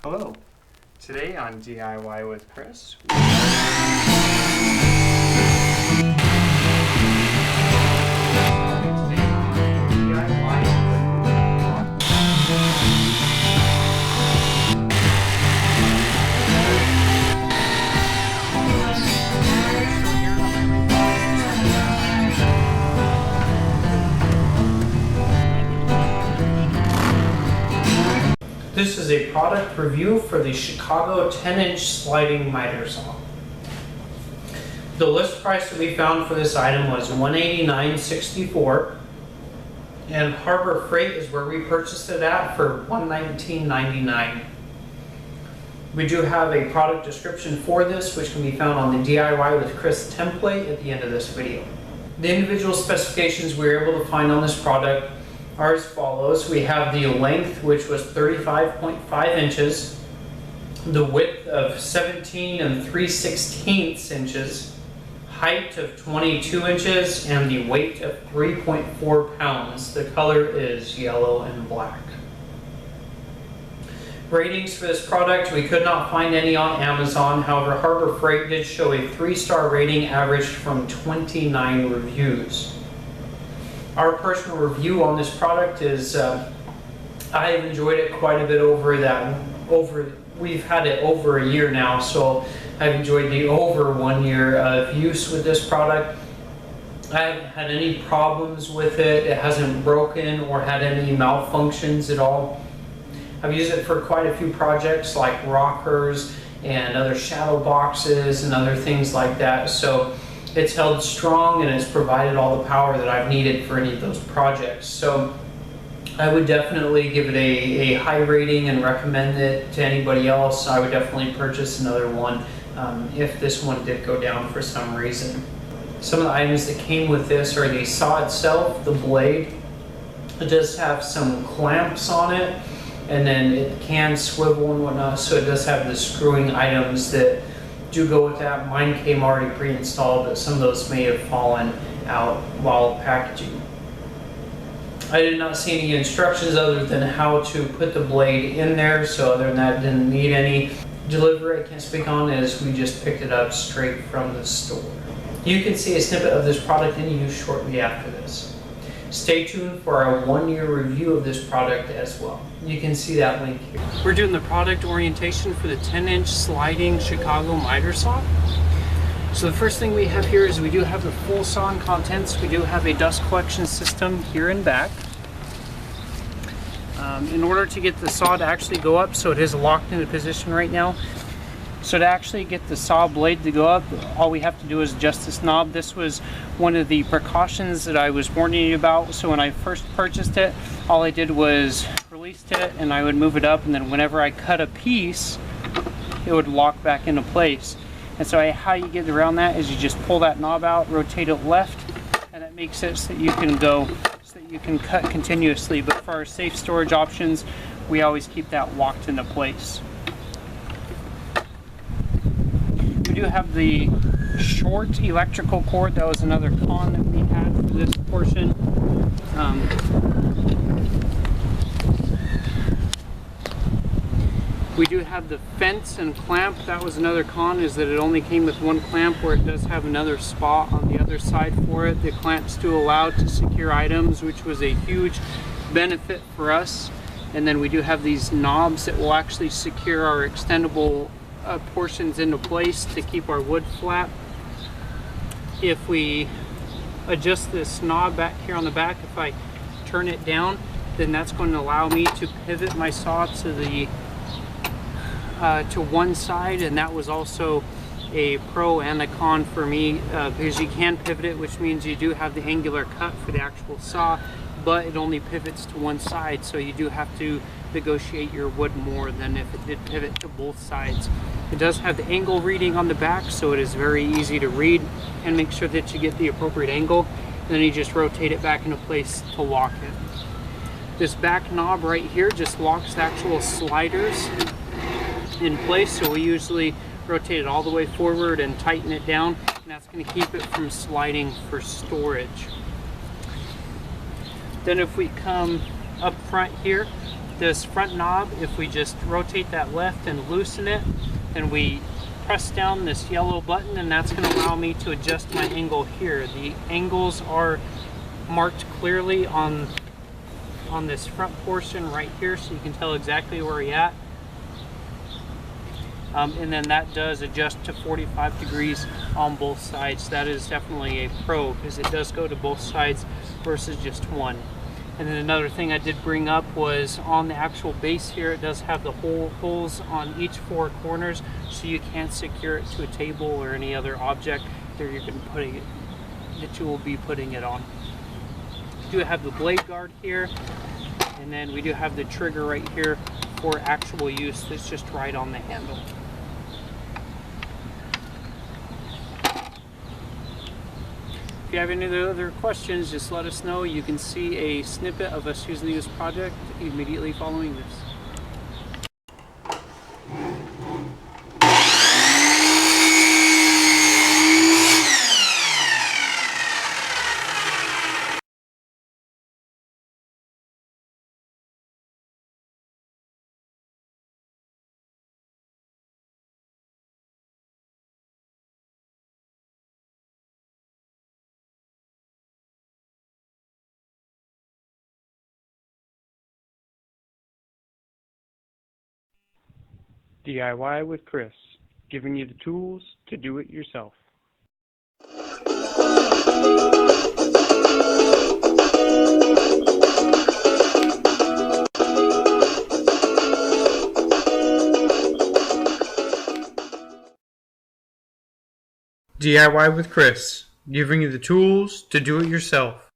Hello, today on DIY with Chris. This is a product review for the Chicago 10-inch sliding miter saw. The list price that we found for this item was $189.64, and Harbor Freight is where we purchased it at for $119.99. We do have a product description for this, which can be found on the DIY with Chris template at the end of this video. The individual specifications we were able to find on this product are as follows. We have the length, which was 35.5 inches, the width of 17 3/16 inches, height of 22 inches, and the weight of 3.4 pounds. The color is yellow and black. Ratings for this product, we could not find any on Amazon. However, Harbor Freight did show a 3-star rating averaged from 29 reviews. Our personal review on this product is I have enjoyed it quite a bit we've had it over a year now, so I've enjoyed the over 1 year of use with this product. I haven't had any problems with it. It hasn't broken or had any malfunctions at all. I've used it for quite a few projects like rockers and other shadow boxes and other things like that. So it's held strong and it's provided all the power that I've needed for any of those projects. So I would definitely give it a high rating and recommend it to anybody else. I would definitely purchase another one if this one did go down for some reason. Some of the items that came with this are the saw itself, the blade. It does have some clamps on it, and then it can swivel and whatnot, so it does have the screwing items that do go with that. Mine came already pre-installed, but some of those may have fallen out while packaging. I did not see any instructions other than how to put the blade in there, so other than that, didn't need any. Delivery I can't speak on, as we just picked it up straight from the store. You can see a snippet of this product in use shortly after this. Stay tuned for our 1-year review of this product as well. You can see that link here. We're doing the product orientation for the 10-inch sliding Chicago miter saw. So the first thing we have here is we do have the full saw and contents. We do have a dust collection system here in back. In order to get the saw to actually go up, so it is locked into position right now. So to actually get the saw blade to go up, all we have to do is adjust this knob. This was one of the precautions that I was warning you about. So when I first purchased it, all I did was released it and I would move it up, and then whenever I cut a piece, it would lock back into place. And so how you get around that is you just pull that knob out, rotate it left, and that makes it so that you can cut continuously. But for our safe storage options, we always keep that locked into place. We do have the short electrical cord. That was another con that we had for this portion. We do have the fence and clamp. That was another con, is that it only came with one clamp, where it does have another spot on the other side for it. The clamps do allow to secure items, which was a huge benefit for us. And then we do have these knobs that will actually secure our extendable portions into place to keep our wood flat. If we adjust this knob back here on the back, if I turn it down, then that's going to allow me to pivot my saw to one side, and that was also a pro and a con for me, because you can pivot it, which means you do have the angular cut for the actual saw, but it only pivots to one side, so you do have to negotiate your wood more than if it did pivot to both sides. It does have the angle reading on the back, so it is very easy to read and make sure that you get the appropriate angle, and then you just rotate it back into place to lock it. This back knob right here just locks the actual sliders in place, so we usually rotate it all the way forward and tighten it down, and that's going to keep it from sliding for storage. Then if we come up front here, This front knob, if we just rotate that left and loosen it, and we press down this yellow button, and that's going to allow me to adjust my angle here. The angles are marked clearly on this front portion right here, so you can tell exactly where you're at. And then that does adjust to 45 degrees on both sides. That is definitely a pro, because it does go to both sides versus just one. And then another thing I did bring up was on the actual base here, it does have the holes on each 4 corners, so you can't secure it to a table or any other object that you will be putting it on. We do have the blade guard here, and then we do have the trigger right here for actual use. That's just right on the handle. If you have any other questions, just let us know. You can see a snippet of us using this project immediately following this. DIY with Chris, giving you the tools to do it yourself. DIY with Chris, giving you the tools to do it yourself.